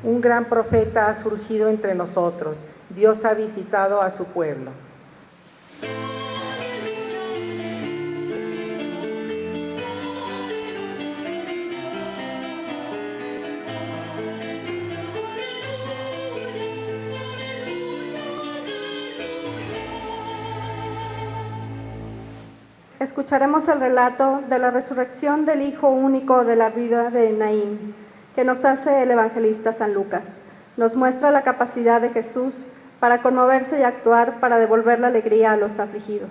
Un gran profeta ha surgido entre nosotros. Dios ha visitado a su pueblo. Escucharemos el relato de la resurrección del Hijo único de la vida de Naín, que nos hace el evangelista San Lucas. Nos muestra la capacidad de Jesús para conmoverse y actuar para devolver la alegría a los afligidos.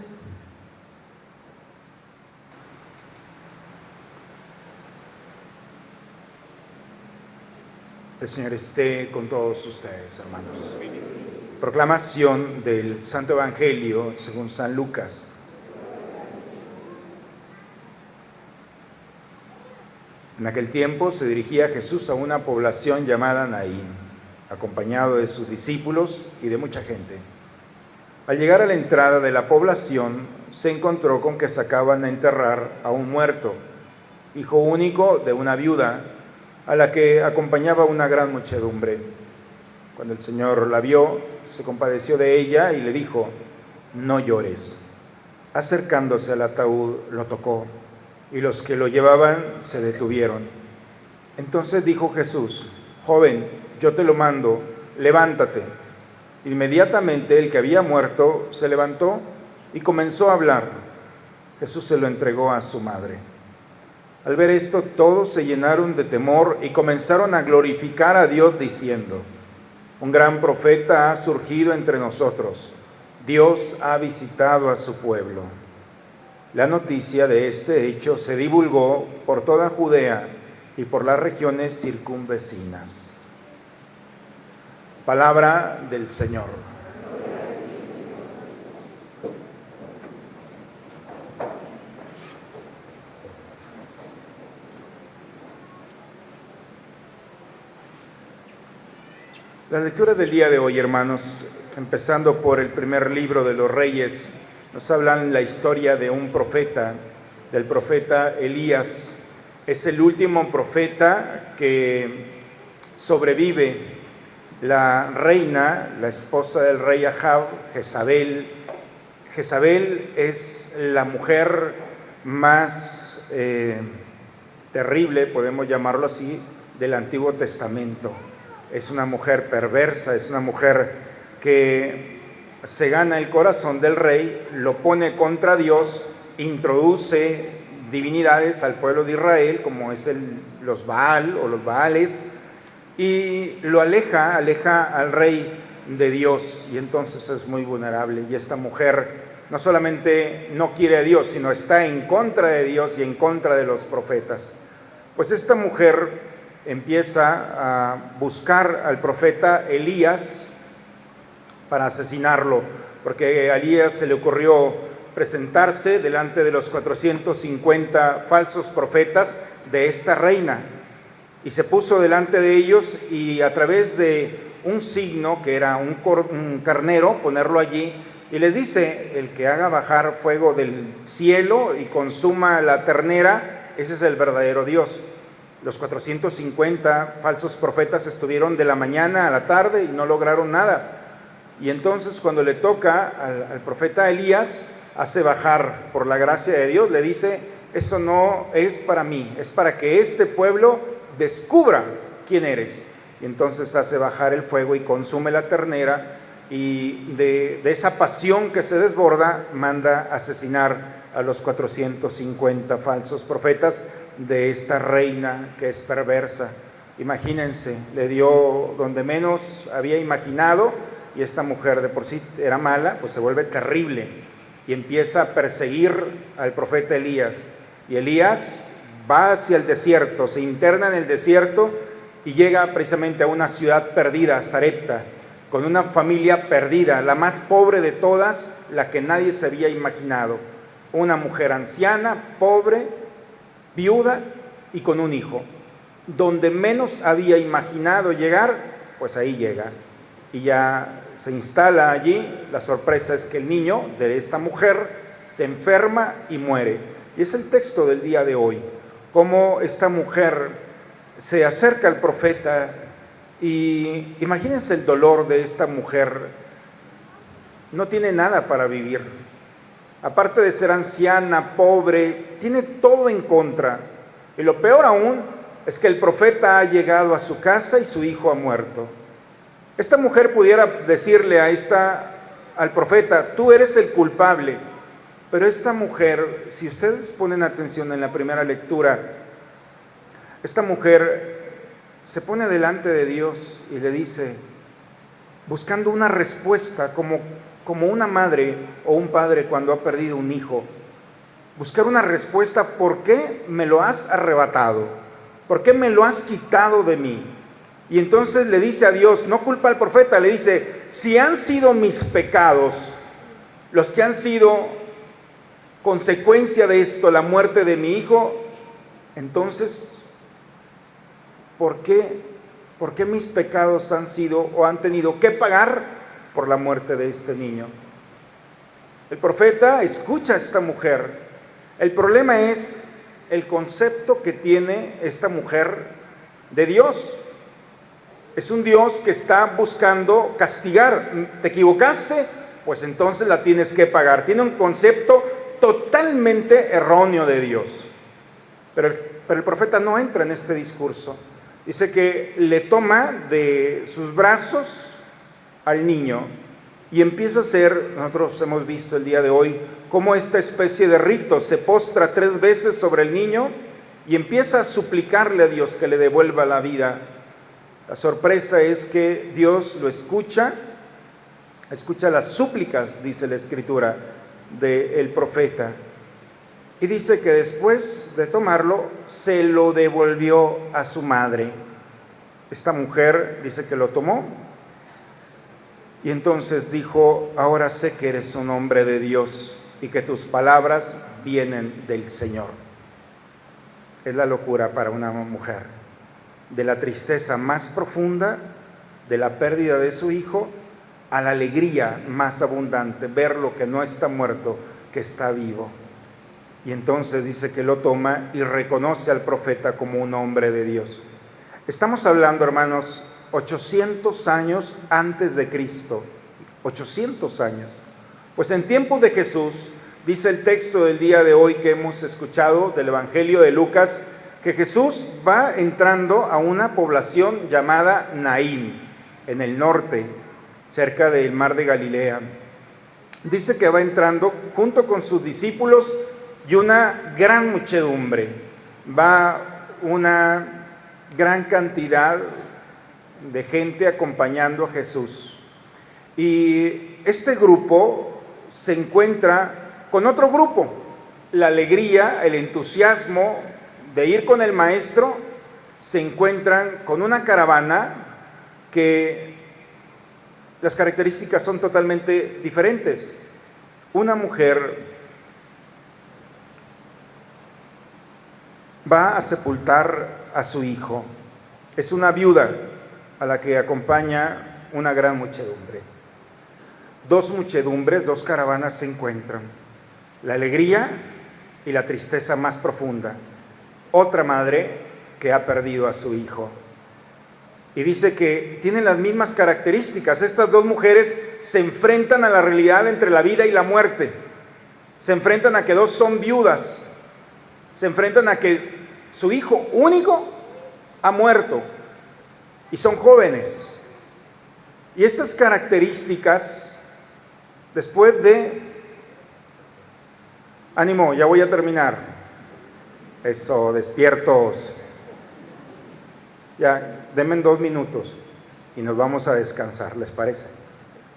El Señor esté con todos ustedes, hermanos. Proclamación del Santo Evangelio según San Lucas. En aquel tiempo se dirigía Jesús a una población llamada Naín, acompañado de sus discípulos y de mucha gente. Al llegar a la entrada de la población, se encontró con que sacaban a enterrar a un muerto, hijo único de una viuda, a la que acompañaba una gran muchedumbre. Cuando el Señor la vio, se compadeció de ella y le dijo: «No llores». Acercándose al ataúd, lo tocó, y los que lo llevaban se detuvieron. Entonces dijo Jesús: «Joven, yo te lo mando, levántate». Inmediatamente el que había muerto se levantó y comenzó a hablar. Jesús se lo entregó a su madre. Al ver esto, todos se llenaron de temor y comenzaron a glorificar a Dios diciendo: «Un gran profeta ha surgido entre nosotros. Dios ha visitado a su pueblo». La noticia de este hecho se divulgó por toda Judea y por las regiones circunvecinas. Palabra del Señor. La lectura del día de hoy, hermanos, empezando por el primer libro de los Reyes, nos hablan la historia de un profeta, del profeta Elías. Es el último profeta que sobrevive. La reina, la esposa del rey Ahab, Jezabel. Jezabel es la mujer más terrible, podemos llamarlo así, del Antiguo Testamento. Es una mujer perversa, es una mujer que se gana el corazón del rey, lo pone contra Dios, introduce divinidades al pueblo de Israel, como es los Baal o los Baales, y lo aleja al rey de Dios, y entonces es muy vulnerable. Y esta mujer no solamente no quiere a Dios, sino está en contra de Dios y en contra de los profetas. Pues esta mujer empieza a buscar al profeta Elías para asesinarlo, porque a Elías se le ocurrió presentarse delante de los 450 falsos profetas de esta reina, y se puso delante de ellos, y a través de un signo que era un carnero, ponerlo allí, y les dice: el que haga bajar fuego del cielo y consuma la ternera, ese es el verdadero Dios. Los 450 falsos profetas estuvieron de la mañana a la tarde y no lograron nada. Y entonces, cuando le toca al profeta Elías, hace bajar, por la gracia de Dios, le dice: esto no es para mí, es para que este pueblo descubra quién eres. Y entonces hace bajar el fuego y consume la ternera, y de esa pasión que se desborda, manda asesinar a los 450 falsos profetas de esta reina que es perversa. Imagínense, le dio donde menos había imaginado, y esta mujer de por sí era mala, pues se vuelve terrible y empieza a perseguir al profeta Elías. Y Elías va hacia el desierto, se interna en el desierto y llega precisamente a una ciudad perdida, Sarepta, con una familia perdida, la más pobre de todas, la que nadie se había imaginado. Una mujer anciana, pobre, viuda y con un hijo. Donde menos había imaginado llegar, pues ahí llega. Y ya se instala allí. La sorpresa es que el niño de esta mujer se enferma y muere. Y es el texto del día de hoy, cómo esta mujer se acerca al profeta Y imagínense el dolor de esta mujer. No tiene nada para vivir. Aparte de ser anciana, pobre, tiene todo en contra. Y lo peor aún es que el profeta ha llegado a su casa y su hijo ha muerto. Esta mujer pudiera decirle al profeta: tú eres el culpable. Pero esta mujer, si ustedes ponen atención en la primera lectura, esta mujer se pone delante de Dios y le dice, buscando una respuesta, como una madre o un padre cuando ha perdido un hijo, buscar una respuesta: ¿por qué me lo has arrebatado? ¿Por qué me lo has quitado de mí? Y entonces le dice a Dios, no culpa al profeta, le dice: si han sido mis pecados los que han sido consecuencia de esto, la muerte de mi hijo, entonces, ¿por qué mis pecados han sido o han tenido que pagar por la muerte de este niño? El profeta escucha a esta mujer. El problema es el concepto que tiene esta mujer de Dios. Es un Dios que está buscando castigar. ¿Te equivocaste? Pues entonces la tienes que pagar. Tiene un concepto totalmente erróneo de Dios. Pero el profeta no entra en este discurso. Dice que le toma de sus brazos al niño y empieza a hacer, nosotros hemos visto el día de hoy, cómo esta especie de rito, se postra 3 veces sobre el niño y empieza a suplicarle a Dios que le devuelva la vida. La sorpresa es que Dios lo escucha las súplicas, dice la Escritura, del profeta. Y dice que después de tomarlo, se lo devolvió a su madre. Esta mujer dice que lo tomó y entonces dijo: ahora sé que eres un hombre de Dios y que tus palabras vienen del Señor. Es la locura para una mujer, de la tristeza más profunda, de la pérdida de su hijo, a la alegría más abundante, ver lo que no está muerto, que está vivo. Y entonces dice que lo toma y reconoce al profeta como un hombre de Dios. Estamos hablando, hermanos, 800 años antes de Cristo. 800 años. Pues en tiempos de Jesús, dice el texto del día de hoy que hemos escuchado del Evangelio de Lucas, que Jesús va entrando a una población llamada Naín, en el norte, cerca del mar de Galilea. Dice que va entrando junto con sus discípulos y una gran muchedumbre. Va una gran cantidad de gente acompañando a Jesús. Y este grupo se encuentra con otro grupo. La alegría, el entusiasmo de ir con el maestro, se encuentran con una caravana que las características son totalmente diferentes. Una mujer va a sepultar a su hijo. Es una viuda a la que acompaña una gran muchedumbre. 2 muchedumbres, 2 caravanas se encuentran. La alegría y la tristeza más profunda. Otra madre que ha perdido a su hijo. Y dice que tienen las mismas características. Estas 2 mujeres se enfrentan a la realidad entre la vida y la muerte. Se enfrentan a que 2 son viudas. Se enfrentan a que su hijo único ha muerto. Y son jóvenes. Y estas características, después de... Ánimo, ya voy a terminar. Eso, despiertos. Ya, denme 2 minutos y nos vamos a descansar, ¿les parece?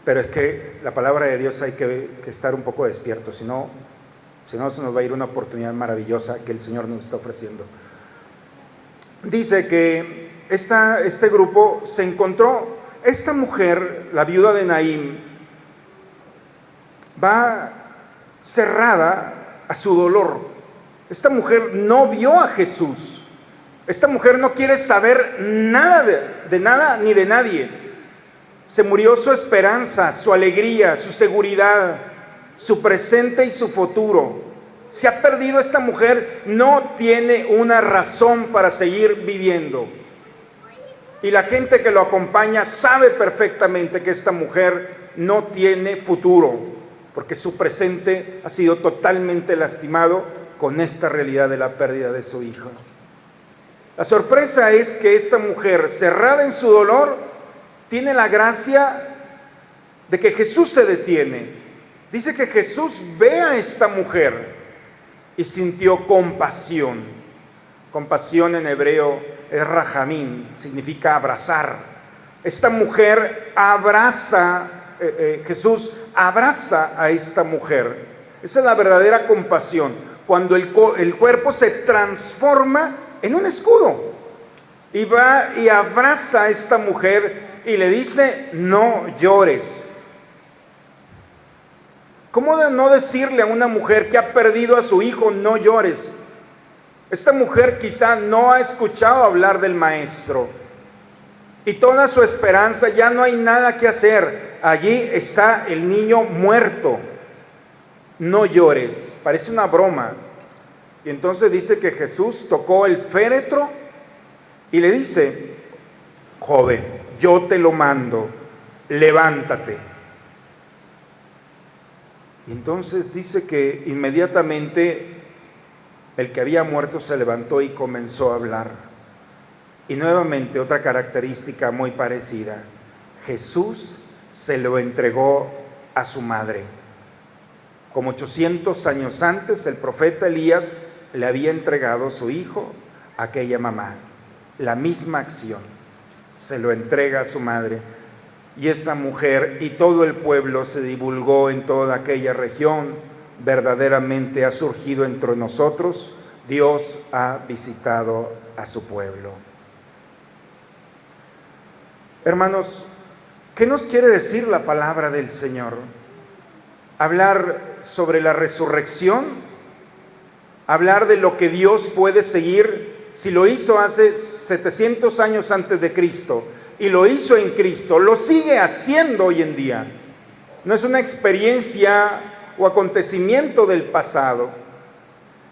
Pero es que la palabra de Dios hay que estar un poco despiertos, si no se nos va a ir una oportunidad maravillosa que el Señor nos está ofreciendo. Dice que este grupo se encontró, esta mujer, la viuda de Naín, va cerrada a su dolor. Esta mujer no vio a Jesús. Esta mujer no quiere saber nada de nada ni de nadie. Se murió su esperanza, su alegría, su seguridad, su presente y su futuro. Se ha perdido esta mujer, no tiene una razón para seguir viviendo. Y la gente que lo acompaña sabe perfectamente que esta mujer no tiene futuro, porque su presente ha sido totalmente lastimado con esta realidad de la pérdida de su hijo. La sorpresa es que esta mujer, cerrada en su dolor, tiene la gracia de que Jesús se detiene. Dice que Jesús ve a esta mujer y sintió compasión. Compasión en hebreo es rajamín, significa abrazar. Esta mujer abraza, Jesús abraza a esta mujer. Esa es la verdadera compasión, cuando el cuerpo se transforma en un escudo. Y va y abraza a esta mujer y le dice: no llores. ¿Cómo de no decirle a una mujer que ha perdido a su hijo, no llores? Esta mujer quizá no ha escuchado hablar del maestro y toda su esperanza, ya no hay nada que hacer. Allí está el niño muerto. No llores. Parece una broma. Y entonces dice que Jesús tocó el féretro y le dice: joven, yo te lo mando, levántate. Y entonces dice que inmediatamente el que había muerto se levantó y comenzó a hablar. Y nuevamente otra característica muy parecida: Jesús se lo entregó a su madre. Como 800 años antes, el profeta Elías le había entregado su hijo a aquella mamá. La misma acción, se lo entrega a su madre. Y esta mujer y todo el pueblo se divulgó en toda aquella región. Verdaderamente ha surgido entre nosotros. Dios ha visitado a su pueblo. Hermanos, ¿qué nos quiere decir la palabra del Señor? Hablar sobre la resurrección, hablar de lo que Dios puede seguir. Si lo hizo hace 700 años antes de Cristo y lo hizo en Cristo, lo sigue haciendo hoy en día. No es una experiencia o acontecimiento del pasado.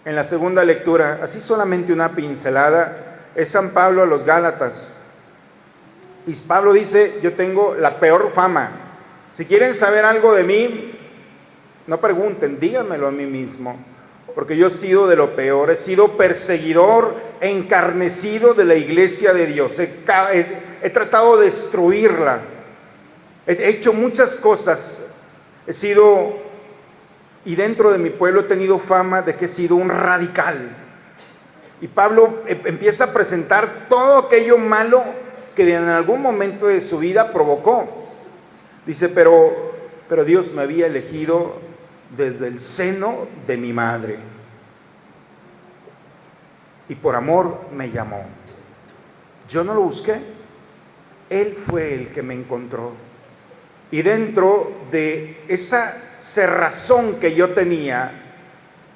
En la segunda lectura, así solamente una pincelada, es San Pablo a los Gálatas. Y Pablo dice: yo tengo la peor fama. Si quieren saber algo de mí, no pregunten, díganmelo a mí mismo, porque yo he sido de lo peor. He sido perseguidor encarnecido de la iglesia de Dios. He tratado de destruirla. He hecho muchas cosas. He sido, y dentro de mi pueblo he tenido fama de que he sido un radical. Y Pablo empieza a presentar todo aquello malo que en algún momento de su vida provocó. Dice: pero Dios me había elegido desde el seno de mi madre, y por amor me llamó. Yo no lo busqué, Él fue el que me encontró. Y dentro de esa cerrazón que yo tenía,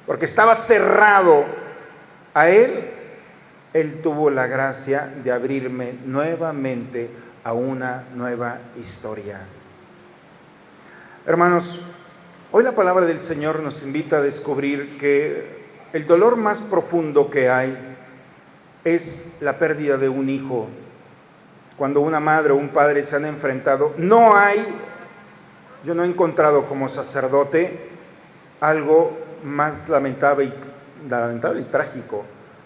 porque estaba cerrado a Él, Él tuvo la gracia de abrirme nuevamente a una nueva historia. Hermanos, hoy la palabra del Señor nos invita a descubrir que el dolor más profundo que hay es la pérdida de un hijo. Cuando una madre o un padre se han enfrentado, yo no he encontrado como sacerdote algo más lamentable y trágico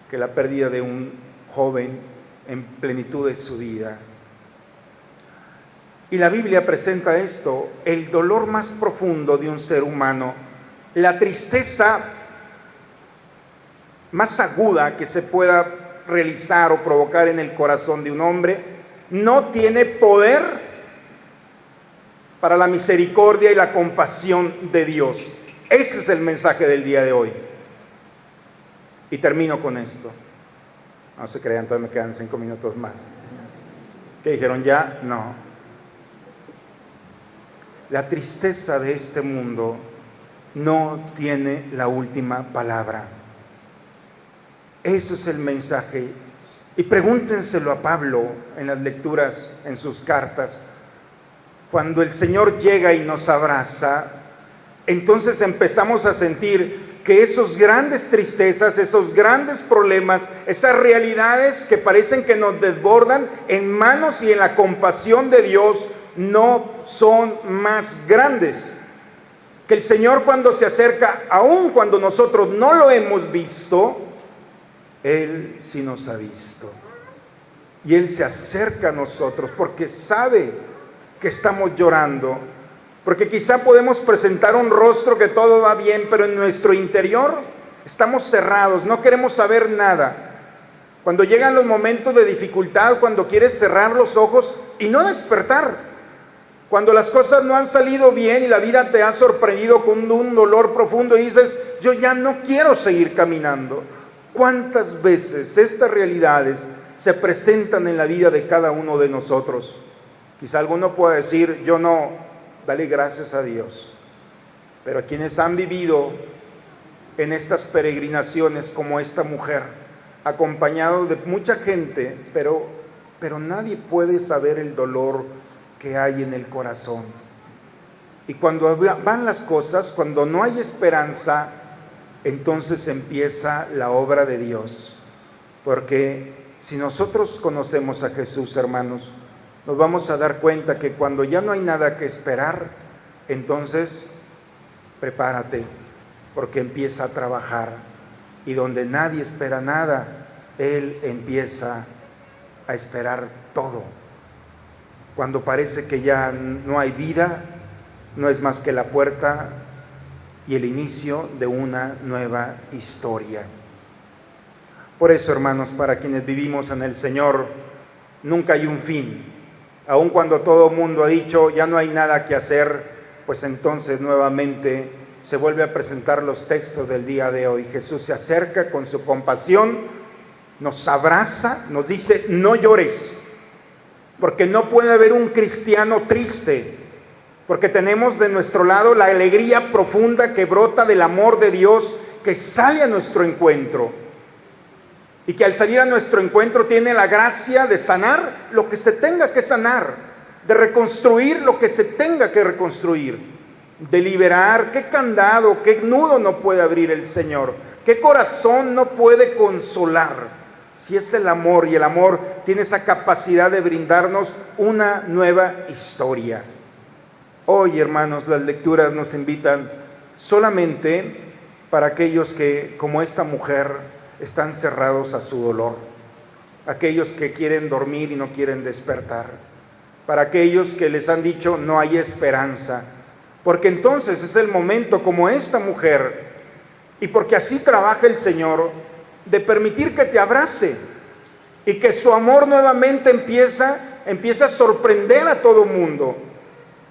que la pérdida de un joven en plenitud de su vida. Y la Biblia presenta esto: el dolor más profundo de un ser humano, la tristeza más aguda que se pueda realizar o provocar en el corazón de un hombre, no tiene poder para la misericordia y la compasión de Dios. Ese es el mensaje del día de hoy. Y termino con esto. No se crean, todavía me quedan 5 minutos más. ¿Qué dijeron ya? No. La tristeza de este mundo no tiene la última palabra. Eso es el mensaje. Y pregúntenselo a Pablo en las lecturas, en sus cartas. Cuando el Señor llega y nos abraza, entonces empezamos a sentir que esos grandes tristezas, esos grandes problemas, esas realidades que parecen que nos desbordan, en manos y en la compasión de Dios, no son más grandes. Que el Señor, cuando se acerca, aun cuando nosotros no lo hemos visto, Él sí nos ha visto. Y Él se acerca a nosotros porque sabe que estamos llorando. Porque quizá podemos presentar un rostro que todo va bien, pero en nuestro interior estamos cerrados, no queremos saber nada. Cuando llegan los momentos de dificultad, cuando quieres cerrar los ojos y no despertar, cuando las cosas no han salido bien y la vida te ha sorprendido con un dolor profundo y dices, yo ya no quiero seguir caminando. ¿Cuántas veces estas realidades se presentan en la vida de cada uno de nosotros? Quizá alguno pueda decir, yo no. Dale gracias a Dios. Pero a quienes han vivido en estas peregrinaciones como esta mujer, acompañado de mucha gente, pero nadie puede saber el dolor que hay en el corazón. Y cuando van las cosas, cuando no hay esperanza, entonces empieza la obra de Dios. Porque si nosotros conocemos a Jesús, hermanos, nos vamos a dar cuenta que cuando ya no hay nada que esperar, entonces prepárate, porque empieza a trabajar. Y donde nadie espera nada, Él empieza a esperar todo. Cuando parece que ya no hay vida, no es más que la puerta y el inicio de una nueva historia. Por eso, hermanos, para quienes vivimos en el Señor, nunca hay un fin. Aun cuando todo el mundo ha dicho, ya no hay nada que hacer, pues entonces nuevamente se vuelve a presentar los textos del día de hoy. Jesús se acerca con su compasión, nos abraza, nos dice, no llores, porque no puede haber un cristiano triste, porque tenemos de nuestro lado la alegría profunda que brota del amor de Dios, que sale a nuestro encuentro. Y que al salir a nuestro encuentro tiene la gracia de sanar lo que se tenga que sanar, de reconstruir lo que se tenga que reconstruir, de liberar. ¿Qué candado, qué nudo no puede abrir el Señor? ¿Qué corazón no puede consolar? Si es el amor, y el amor tiene esa capacidad de brindarnos una nueva historia. Hoy, hermanos, las lecturas nos invitan solamente para aquellos que, como esta mujer, están cerrados a su dolor, aquellos que quieren dormir y no quieren despertar, para aquellos que les han dicho no hay esperanza, porque entonces es el momento, como esta mujer, y porque así trabaja el Señor, de permitir que te abrace y que su amor nuevamente empieza a sorprender a todo mundo,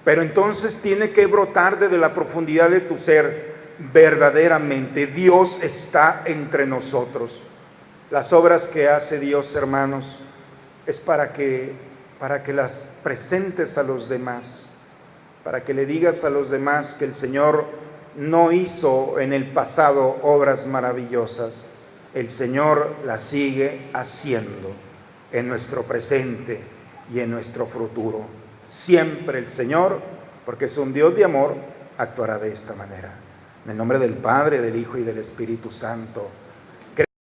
pero entonces tiene que brotar desde la profundidad de tu ser. Verdaderamente Dios está entre nosotros. Las obras que hace Dios, hermanos, es para que las presentes a los demás, para que le digas a los demás que el Señor no hizo en el pasado obras maravillosas. El Señor las sigue haciendo en nuestro presente y en nuestro futuro. Siempre el Señor, porque es un Dios de amor, actuará de esta manera. En el nombre del Padre, del Hijo y del Espíritu Santo.